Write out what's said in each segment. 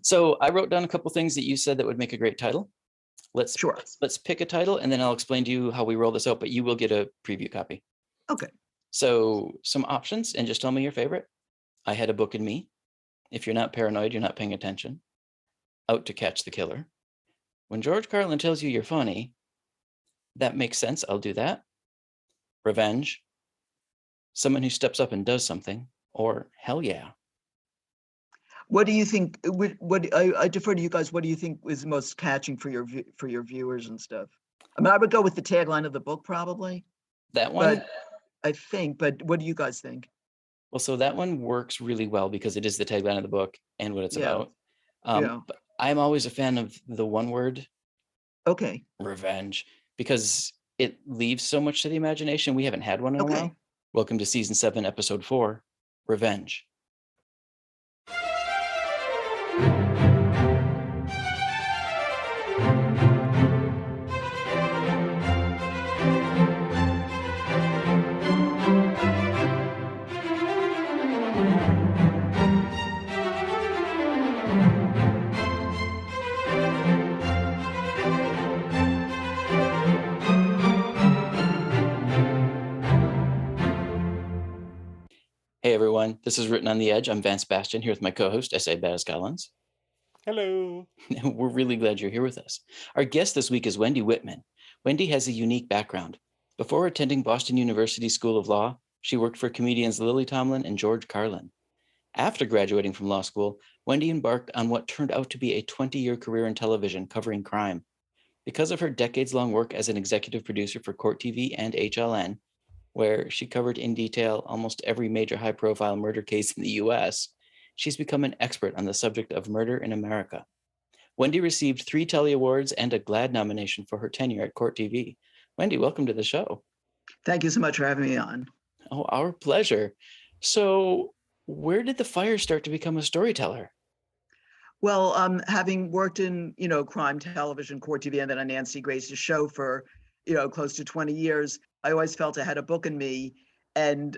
So I wrote down a couple things that you said that would make a great title. Sure. Let's pick a title, and then I'll explain to you how we roll this out, but you will get a preview copy. Okay. So some options, and just tell me your favorite. I Had a Book in Me. If you're not paranoid, you're not paying attention. Out to Catch the Killer. When George Carlin tells you you're funny, that makes sense. I'll do that. Revenge. Someone who steps up and does something. Or Hell Yeah. What do you think? What I defer to you guys. What do you think is most catching for your viewers and stuff? I mean, I would go with the tagline of the book probably. That one. But I think. But what do you guys think? Well, so that one works really well because it is the tagline of the book and what it's about. But I'm always a fan of the one word. Okay. Revenge, because it leaves so much to the imagination. We haven't had one in a while. Welcome to season 7, episode 4, Revenge. Hey everyone, this is Written on the Edge. I'm Vance Bastian here with my co-host, S.A. Baz Collins. Hello. We're really glad you're here with us. Our guest this week is Wendy Whitman. Wendy has a unique background. Before attending Boston University School of Law, she worked for comedians Lily Tomlin and George Carlin. After graduating from law school, Wendy embarked on what turned out to be a 20-year career in television covering crime. Because of her decades-long work as an executive producer for Court TV and HLN, where she covered in detail almost every major high-profile murder case in the U.S., she's become an expert on the subject of murder in America. Wendy received 3 Telly Awards and a GLAAD nomination for her tenure at Court TV. Wendy, welcome to the show. Thank you so much for having me on. Oh, our pleasure. So, where did the fire start to become a storyteller? Well, having worked in, crime television, Court TV, and then on Nancy Grace's show for, close to 20 years, I always felt I had a book in me, and,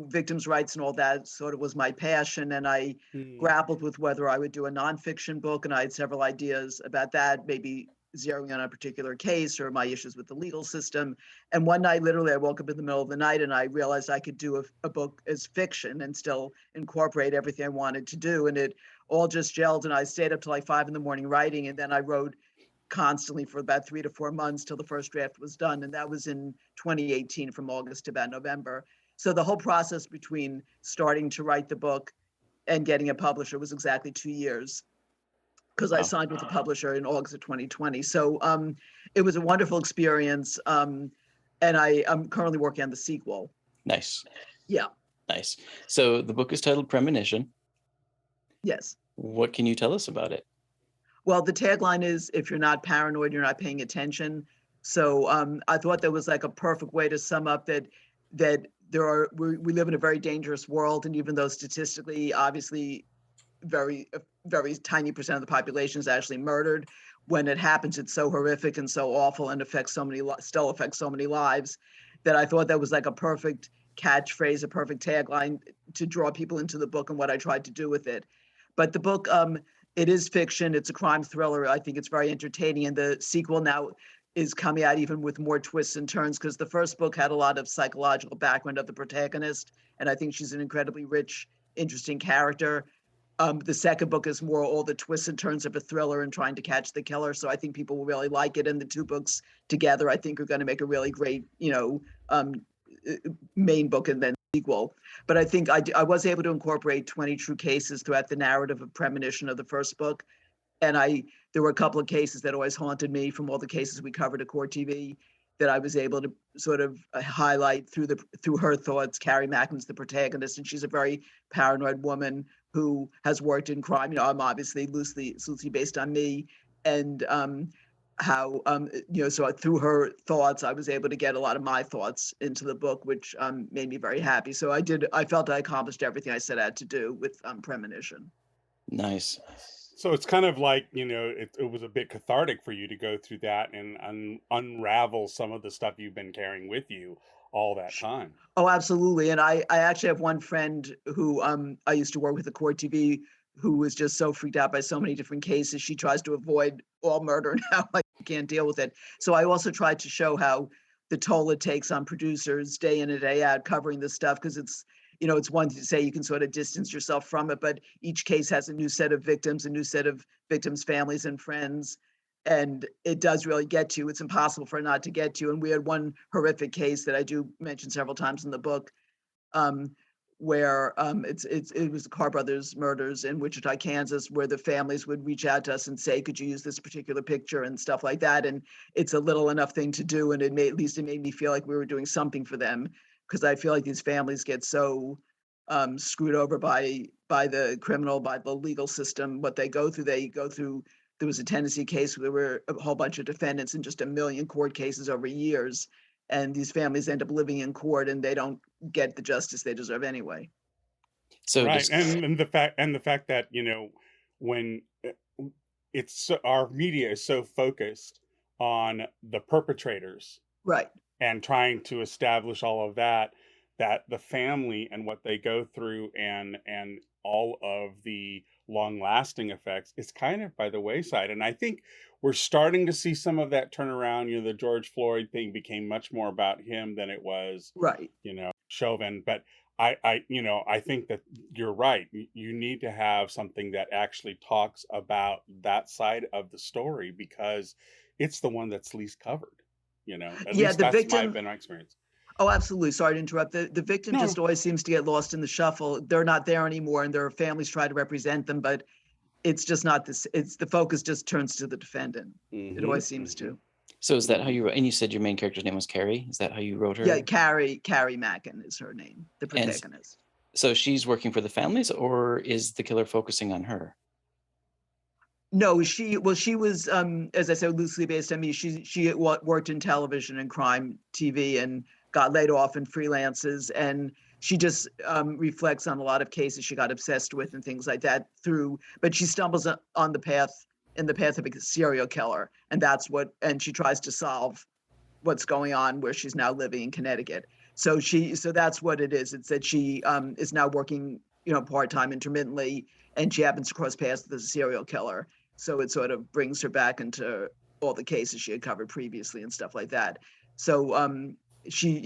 victims' rights and all that sort of was my passion. And I grappled with whether I would do a nonfiction book, and I had several ideas about that, maybe zeroing in on a particular case or my issues with the legal system. And one night, literally, I woke up in the middle of the night and I realized I could do a book as fiction and still incorporate everything I wanted to do. And it all just gelled. And I stayed up till like 5 a.m. writing. And then I wrote constantly for about 3 to 4 months till the first draft was done. And that was in 2018 from August to about November. So the whole process between starting to write the book and getting a publisher was exactly 2 years, because I signed with the publisher in August of 2020. So it was a wonderful experience. And I'm currently working on the sequel. Nice. Yeah. Nice. So the book is titled Premonition. Yes. What can you tell us about it? Well, the tagline is, if you're not paranoid, you're not paying attention. So I thought that was like a perfect way to sum up that we live in a very dangerous world. And even though statistically, obviously, very tiny percent of the population is actually murdered, when it happens, it's so horrific and so awful and still affects so many lives, that I thought that was like a perfect catchphrase, a perfect tagline to draw people into the book and what I tried to do with it. But the book, it is fiction. It's a crime thriller. I think it's very entertaining. And the sequel now is coming out even with more twists and turns, because the first book had a lot of psychological background of the protagonist. And I think she's an incredibly rich, interesting character. The second book is more all the twists and turns of a thriller and trying to catch the killer. So I think people will really like it. And the 2 books together, I think, are going to make a really great, main book and then sequel. But I think I was able to incorporate 20 true cases throughout the narrative of Premonition of the first book. And there were a couple of cases that always haunted me from all the cases we covered at Court TV that I was able to sort of highlight through her thoughts. Carrie Mackin's the protagonist, and she's a very paranoid woman who has worked in crime. I'm obviously loosely based on me, and so through her thoughts, I was able to get a lot of my thoughts into the book, which made me very happy. So I felt I accomplished everything I set out to do with Premonition. Nice. So it's kind of like, it was a bit cathartic for you to go through that and unravel some of the stuff you've been carrying with you all that time. Oh, absolutely. And I actually have one friend who I used to work with at Court TV who was just so freaked out by so many different cases. She tries to avoid all murder now, like can't deal with it. So I also tried to show how the toll it takes on producers day in and day out covering this stuff, because it's, it's one to say you can sort of distance yourself from it, but each case has a new set of victims, a new set of victims' families and friends. And it does really get to you. It's impossible for it not to get to you. And we had one horrific case that I do mention several times in the book, where it was the Carr brothers murders in Wichita, Kansas, where the families would reach out to us and say, could you use this particular picture and stuff like that? And it's a little enough thing to do. And it made me feel like we were doing something for them, because I feel like these families get so screwed over by the criminal, by the legal system, what they go through. There was a Tennessee case where there were a whole bunch of defendants in just 1 million court cases over years. And these families end up living in court and they don't get the justice they deserve anyway. So right, and the fact that when it's our media is so focused on the perpetrators, right, and trying to establish all of that the family and what they go through and all of the long-lasting effects is kind of by the wayside. And I think we're starting to see some of that turnaround. The George Floyd thing became much more about him than it was, right, Chauvin. But I think that you're right. You need to have something that actually talks about that side of the story, because it's the one that's least covered. At least that's been my experience. Oh, absolutely. Sorry to interrupt. The victim just always seems to get lost in the shuffle. They're not there anymore, and their families try to represent them, but it's just not this. It's the focus just turns to the defendant. It always seems to. So is that how you wrote? And you said your main character's name was Carrie. Is that how you wrote her? Yeah, Carrie Mackin is her name, the protagonist. So she's working for the families, or is the killer focusing on her? No, she was, as I said, loosely based on me. She worked in television and crime TV and got laid off and freelances. And she just reflects on a lot of cases she got obsessed with and things like that but she stumbles on the path of a serial killer. And and she tries to solve what's going on where she's now living in Connecticut. So that's what it is. It's that she is now working, part-time intermittently, and she happens to cross paths with a serial killer. So it sort of brings her back into all the cases she had covered previously and stuff like that. So she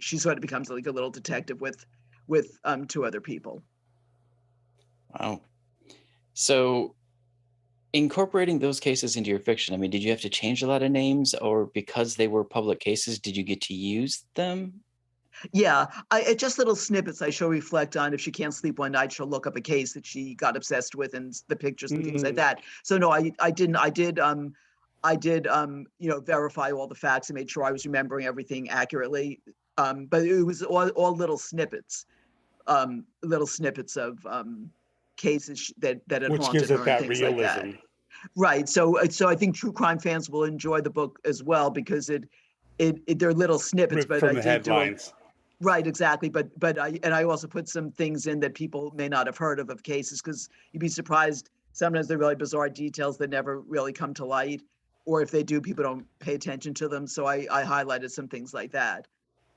sort of becomes like a little detective with 2 other people. Wow. So incorporating those cases into your fiction, I mean, did you have to change a lot of names, or because they were public cases, did you get to use them? Yeah, just little snippets I show reflect on. If she can't sleep one night, she'll look up a case that she got obsessed with and the pictures and things like that. So no, I did verify all the facts and made sure I was remembering everything accurately. But it was all little snippets of cases that had which haunted gives her it and that things realism. like that. Right. So I think true crime fans will enjoy the book as well, because they're little snippets, but from the headlines. Right, exactly. But I also put some things in that people may not have heard of cases, because you'd be surprised. Sometimes they're really bizarre details that never really come to light, or if they do, people don't pay attention to them. So I highlighted some things like that,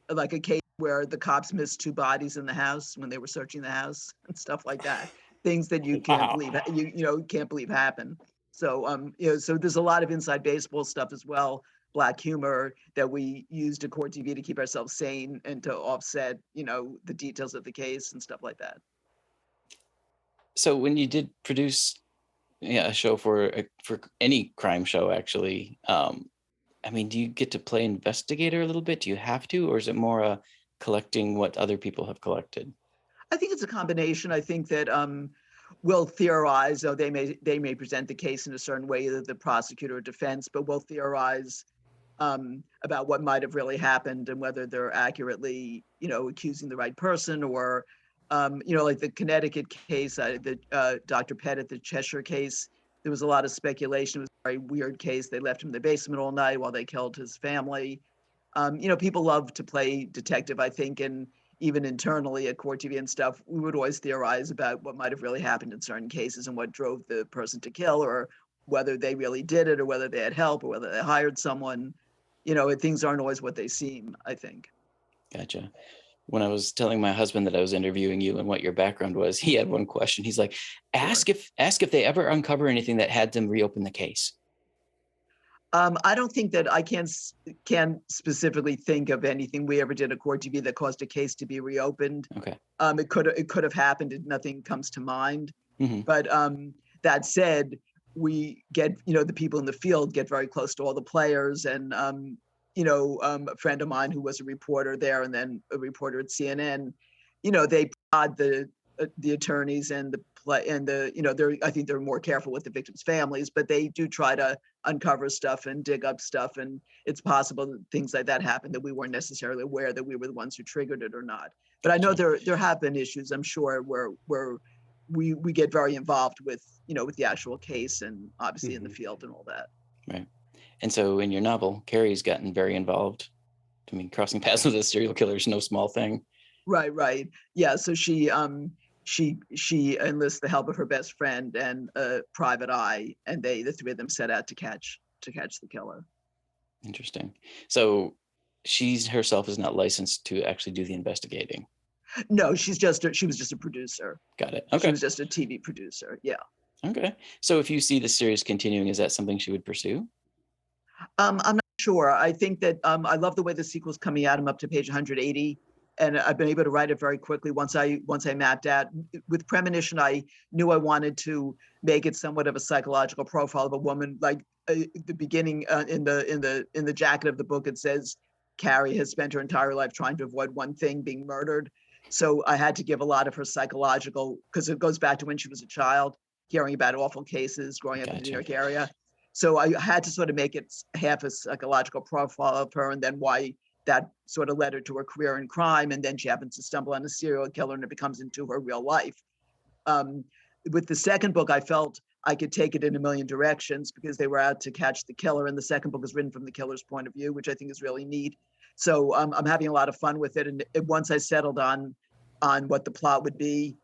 like a case where the cops missed 2 bodies in the house when they were searching the house and stuff like that. Things that you can't believe can't believe happen. So so there's a lot of inside baseball stuff as well. Black humor that we used at Court TV to keep ourselves sane and to offset, the details of the case and stuff like that. So when you did produce a show for any crime show, actually, I mean, do you get to play investigator a little bit? Do you have to, or is it more collecting what other people have collected? I think it's a combination. I think that we'll theorize, they may present the case in a certain way, either the prosecutor or defense, but we'll theorize about what might have really happened and whether they're accurately, accusing the right person, or, like the Connecticut case, Dr. Pettit, the Cheshire case, there was a lot of speculation. It was a very weird case. They left him in the basement all night while they killed his family. People love to play detective, I think, and even internally at Court TV and stuff, we would always theorize about what might have really happened in certain cases and what drove the person to kill, or whether they really did it, or whether they had help, or whether they hired someone. Things aren't always what they seem, I think. Gotcha. When I was telling my husband that I was interviewing you and what your background was, he had one question. He's like, ask if they ever uncover anything that had them reopen the case. I don't think that I can specifically think of anything we ever did at Court TV that caused a case to be reopened. Okay. It could have happened and nothing comes to mind. Mm-hmm. But that said, we get, the people in the field get very close to all the players. And, a friend of mine who was a reporter there and then a reporter at CNN, they prod the attorneys and I think they're more careful with the victims' families, but they do try to uncover stuff and dig up stuff. And it's possible that things like that happen that we weren't necessarily aware that we were the ones who triggered it or not. But I know there have been issues, I'm sure, where we get very involved with the actual case and obviously in the field and all that. Right. And so in your novel, Carrie's gotten very involved. I mean, crossing paths with a serial killer is no small thing. Right. Yeah. So she enlists the help of her best friend and a private eye, and the three of them set out to catch the killer. Interesting. So she herself is not licensed to actually do the investigating. No, she was just a producer. Got it. Okay. She was just a TV producer. Yeah. Okay. So if you see the series continuing, is that something she would pursue? I'm not sure. I think that I love the way the sequel's coming out. I'm up to page 180. And I've been able to write it very quickly once I mapped out. With Premonition, I knew I wanted to make it somewhat of a psychological profile of a woman. Like the beginning in the jacket of the book, it says Carrie has spent her entire life trying to avoid one thing, being murdered. So I had to give a lot of her psychological, because it goes back to when she was a child, hearing about awful cases, growing up in the New York area. So I had to sort of make it half a psychological profile of her, and then why that sort of led her to her career in crime. And then she happens to stumble on a serial killer and it becomes into her real life. With the second book, I felt I could take it in a million directions because they were out to catch the killer. And the second book is written from the killer's point of view, which I think is really neat. So I'm having a lot of fun with it. And once I settled on what the plot would be,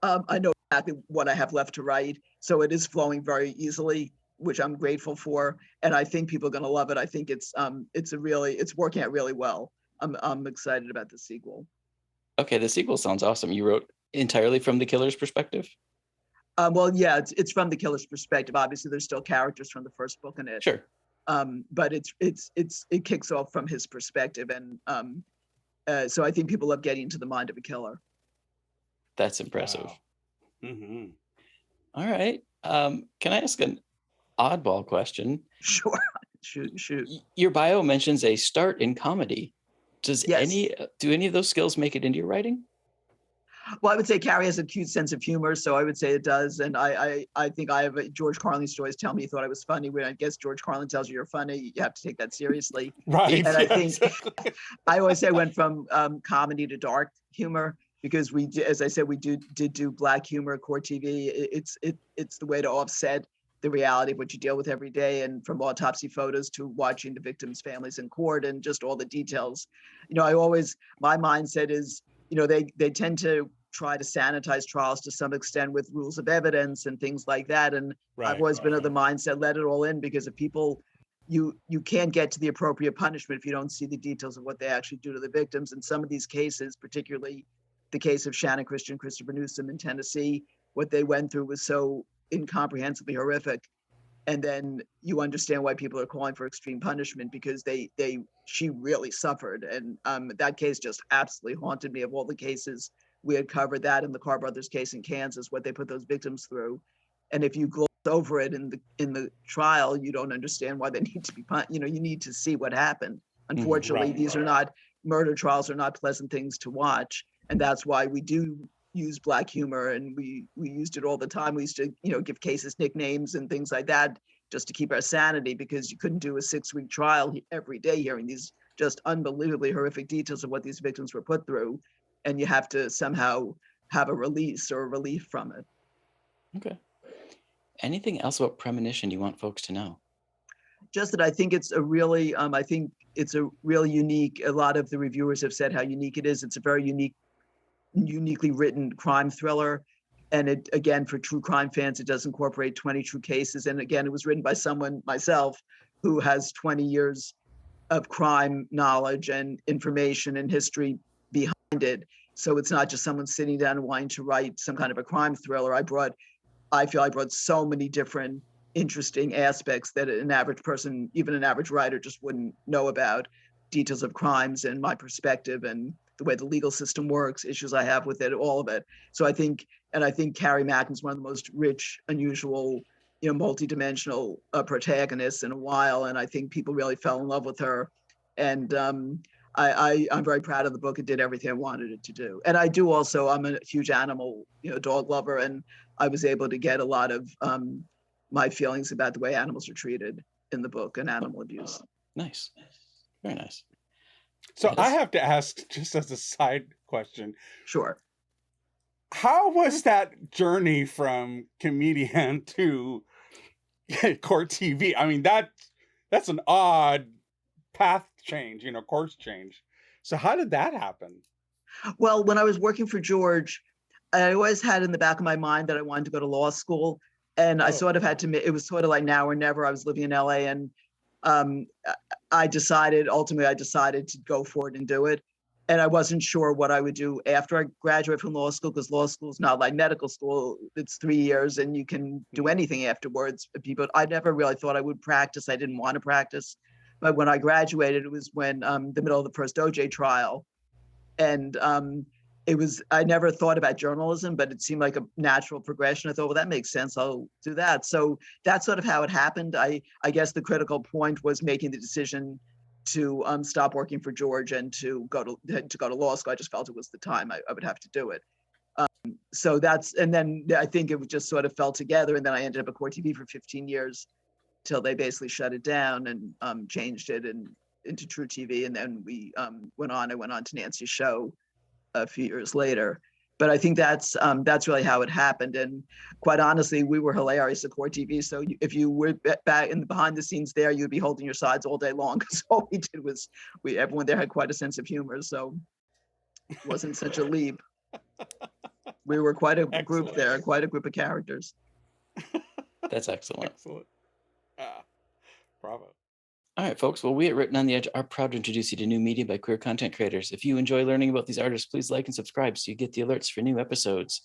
I know exactly what I have left to write. So it is flowing very easily, which I'm grateful for. And I think people are going to love it. I think it's working out really well. I'm excited about the sequel. Okay. The sequel sounds awesome. You wrote entirely from the killer's perspective? Well, yeah, it's from the killer's perspective. Obviously there's still characters from the first book in it. Sure. But it kicks off from his perspective. And so I think people love getting into the mind of a killer. That's impressive. Wow. Mm-hmm. All right. Can I ask an oddball question? Sure. Shoot. Your bio mentions a start in comedy. Do any of those skills make it into your writing? Well, I would say Carrie has a cute sense of humor, so I would say it does. And I think I have George Carlin stories tell me he thought I was funny. When I guess George Carlin tells you you're funny, you have to take that seriously. Right. And I think I always say I went from comedy to dark humor because as I said, we did do black humor at Court TV. It's the way to offset the reality of what you deal with every day, and from autopsy photos to watching the victims' families in court and just all the details. My mindset is, they tend to try to sanitize trials to some extent with rules of evidence and things like that. And I've always been of the mindset, let it all in, because if people, you can't get to the appropriate punishment if you don't see the details of what they actually do to the victims. And some of these cases, particularly the case of Shannon Christian, Christopher Newsom in Tennessee, what they went through was so incomprehensibly horrific. And then you understand why people are calling for extreme punishment, because she really suffered. And that case just absolutely haunted me. Of all the cases we had covered, that and the Carr brothers case in Kansas, what they put those victims through. And if you gloss over it in the trial, you don't understand why they need to be you need to see what happened. Unfortunately, murder trials are not pleasant things to watch. And that's why we do use black humor, and we used it all the time. We used to, give cases nicknames and things like that just to keep our sanity, because you couldn't do a 6-week trial every day hearing these just unbelievably horrific details of what these victims were put through. And you have to somehow have a release or a relief from it. Okay. Anything else about Premonition you want folks to know? Just that I think it's a really unique, a lot of the reviewers have said how unique it is. It's a very uniquely written crime thriller. And it, again, for true crime fans, it does incorporate 20 true cases. And again, it was written by someone, myself, who has 20 years of crime knowledge and information and history behind it. So it's not just someone sitting down and wanting to write some kind of a crime thriller. I feel I brought so many different interesting aspects that an average person, even an average writer, just wouldn't know about. Details of crimes and my perspective and the way the legal system works, issues I have with it, all of it. So I think Carrie Mackin's one of the most rich, unusual, multidimensional protagonists in a while. And I think people really fell in love with her. And I'm very proud of the book. It did everything I wanted it to do. And I do also, I'm a huge animal, dog lover. And I was able to get a lot of my feelings about the way animals are treated in the book and animal abuse. Nice. Very nice. So I have to ask, just as a side question. Sure. How was that journey from comedian to Court TV? I mean, that's an odd path change, course change. So how did that happen? Well, when I was working for George, I always had in the back of my mind that I wanted to go to law school. And I sort of had to, it was sort of like now or never. I was living in LA and ultimately I decided to go for it and do it. And I wasn't sure what I would do after I graduate from law school, because law school is not like medical school. It's 3 years and you can do anything afterwards. But I never really thought I would practice. I didn't want to practice. But when I graduated, it was when the middle of the first OJ trial. And I never thought about journalism, but it seemed like a natural progression. I thought, well, that makes sense. I'll do that. So that's sort of how it happened. I guess the critical point was making the decision to stop working for George and to go to law school. I just felt it was the time I would have to do it. So and then I think it just sort of fell together. And then I ended up at Court TV for 15 years till they basically shut it down and changed it into True TV. And then I went on to Nancy's show a few years later. But I think that's really how it happened. And quite honestly, we were hilarious at Court TV. So if you were back in the behind the scenes there, you'd be holding your sides all day long, because all we did was everyone there had quite a sense of humor. So it wasn't such a leap. We were quite a group there, quite a group of characters. That's excellent. Excellent. Bravo. All right, folks. Well, we at Written on the Edge are proud to introduce you to new media by queer content creators. If you enjoy learning about these artists, please like and subscribe so you get the alerts for new episodes.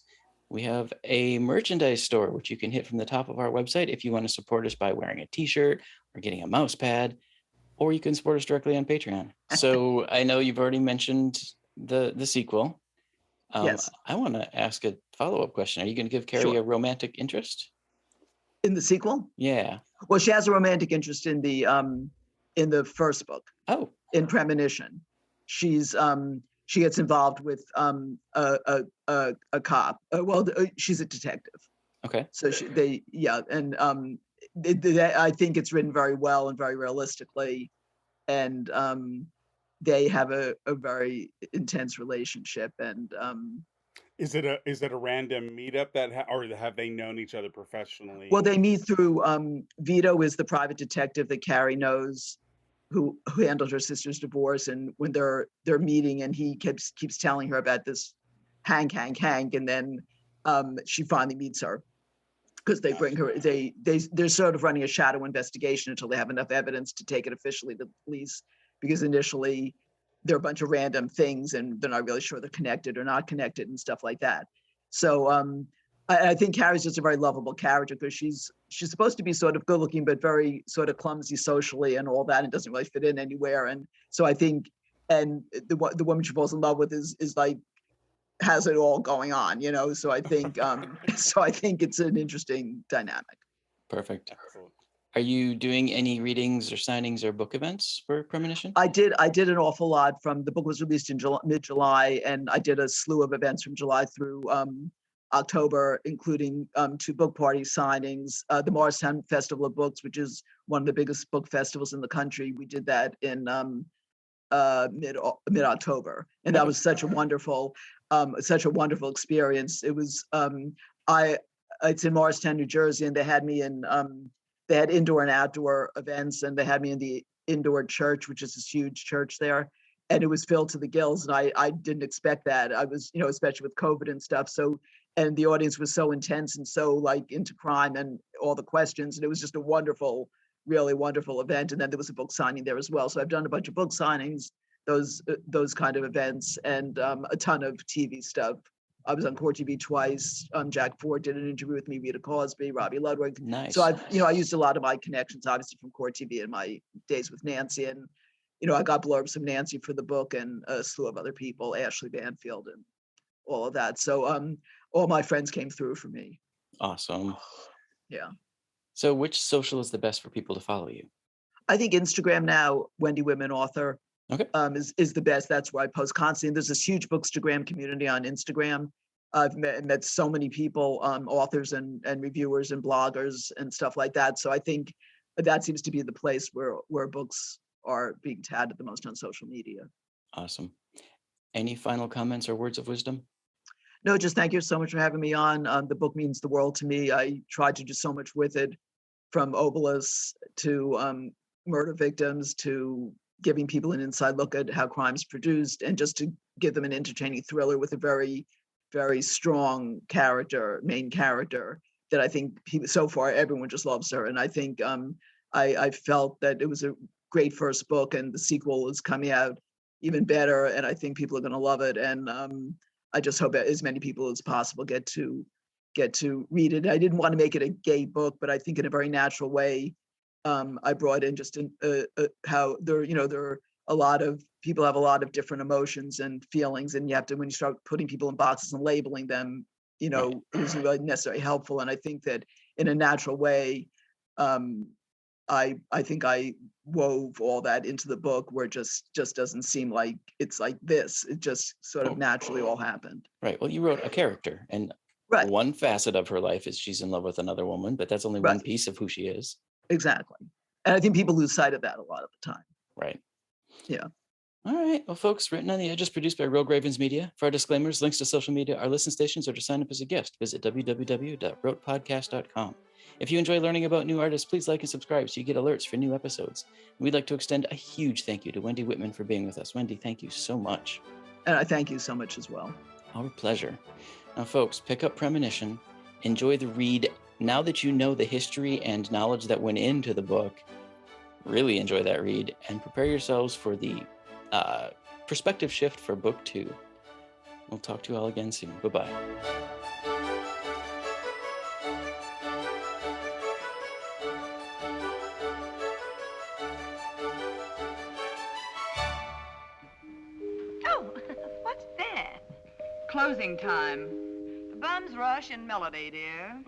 We have a merchandise store, which you can hit from the top of our website if you want to support us by wearing a t-shirt or getting a mouse pad, or you can support us directly on Patreon. So I know you've already mentioned the sequel. Yes. I want to ask a follow-up question. Are you going to give Carrie a romantic interest? In the sequel? Yeah. Well, she has a romantic interest in the first book. Oh. In Premonition. She gets involved with a cop. She's a detective. Okay. So I think it's written very well and very realistically, and they have a very intense relationship. And is it a random meetup or have they known each other professionally? Well, they meet through Vito is the private detective that Carrie knows, who handled her sister's divorce. And when they're meeting, and he keeps telling her about this Hank, and then she finally meets her, because they bring her. They're sort of running a shadow investigation until they have enough evidence to take it officially to the police, because initially they're a bunch of random things and they're not really sure they're connected or not connected and stuff like that. So I think Carrie's just a very lovable character, because she's supposed to be sort of good looking, but very sort of clumsy socially and all that, and doesn't really fit in anywhere. And so I think, and the woman she falls in love with is like, has it all going on, So I think, it's an interesting dynamic. Perfect. Are you doing any readings or signings or book events for Premonition? I did an awful lot. From the book was released in mid-July, and I did a slew of events from July through October, including 2 book party signings, the Morristown Festival of Books, which is one of the biggest book festivals in the country. We did that in mid-October, and that was such a wonderful experience. It was it's in Morristown, New Jersey, and they had me in they had indoor and outdoor events, and they had me in the indoor church, which is this huge church there. And it was filled to the gills. And I didn't expect that. I was, especially with COVID and stuff. So, and the audience was so intense and so like into crime and all the questions. And it was just a wonderful, really wonderful event. And then there was a book signing there as well. So I've done a bunch of book signings, those kind of events, and a ton of TV stuff. I was on Court TV twice. Jack Ford did an interview with me, Rita Cosby, Robbie Ludwig. Nice. So I used a lot of my connections, obviously, from Court TV in my days with Nancy, and I got blurbs from Nancy for the book, and a slew of other people, Ashley Banfield, and all of that. So all my friends came through for me. Awesome. Yeah. So which social is the best for people to follow you? I think Instagram now, Wendy Whitman author, Okay. is the best. That's where I post constantly. There's this huge Bookstagram community on Instagram. I've met so many people, authors and reviewers and bloggers and stuff like that. So I think that seems to be the place where books are being touted the most on social media. Awesome. Any final comments or words of wisdom? No, just thank you so much for having me on. The book means the world to me. I tried to do so much with it, from Obolus to murder victims, to giving people an inside look at how crime's produced, and just to give them an entertaining thriller with a very, very strong main character that I think so far everyone just loves her. And I think I felt that it was a great first book, and the sequel is coming out even better, and I think people are going to love it. And I just hope that as many people as possible get to read it. I didn't want to make it a gay book, but I think in a very natural way, I brought in just how there are a lot of people have a lot of different emotions and feelings, and you have to, when you start putting people in boxes and labeling them, it isn't really necessarily helpful. And I think that in a natural way, I think I wove all that into the book, where it just doesn't seem like it's like this. It just sort of naturally all happened. Right. Well, you wrote a character, and Right. one facet of her life is she's in love with another woman, but that's only one Right. piece of who she is. Exactly. And I think people lose sight of that a lot of the time. Right. Yeah. All right. Well, folks, Written on the Edge is produced by Real Gravens Media. For our disclaimers, links to social media, our listen stations, or to sign up as a guest, visit www.wrotepodcast.com. If you enjoy learning about new artists, please like and subscribe so you get alerts for new episodes. And we'd like to extend a huge thank you to Wendy Whitman for being with us. Wendy, thank you so much. And I thank you so much as well. Our pleasure. Now, folks, pick up Premonition. Enjoy the read. Now that you know the history and knowledge that went into the book, really enjoy that read, and prepare yourselves for the perspective shift for book 2. We'll talk to you all again soon. Bye-bye. Oh, what's that? Closing time. The bums rush in melody, dear.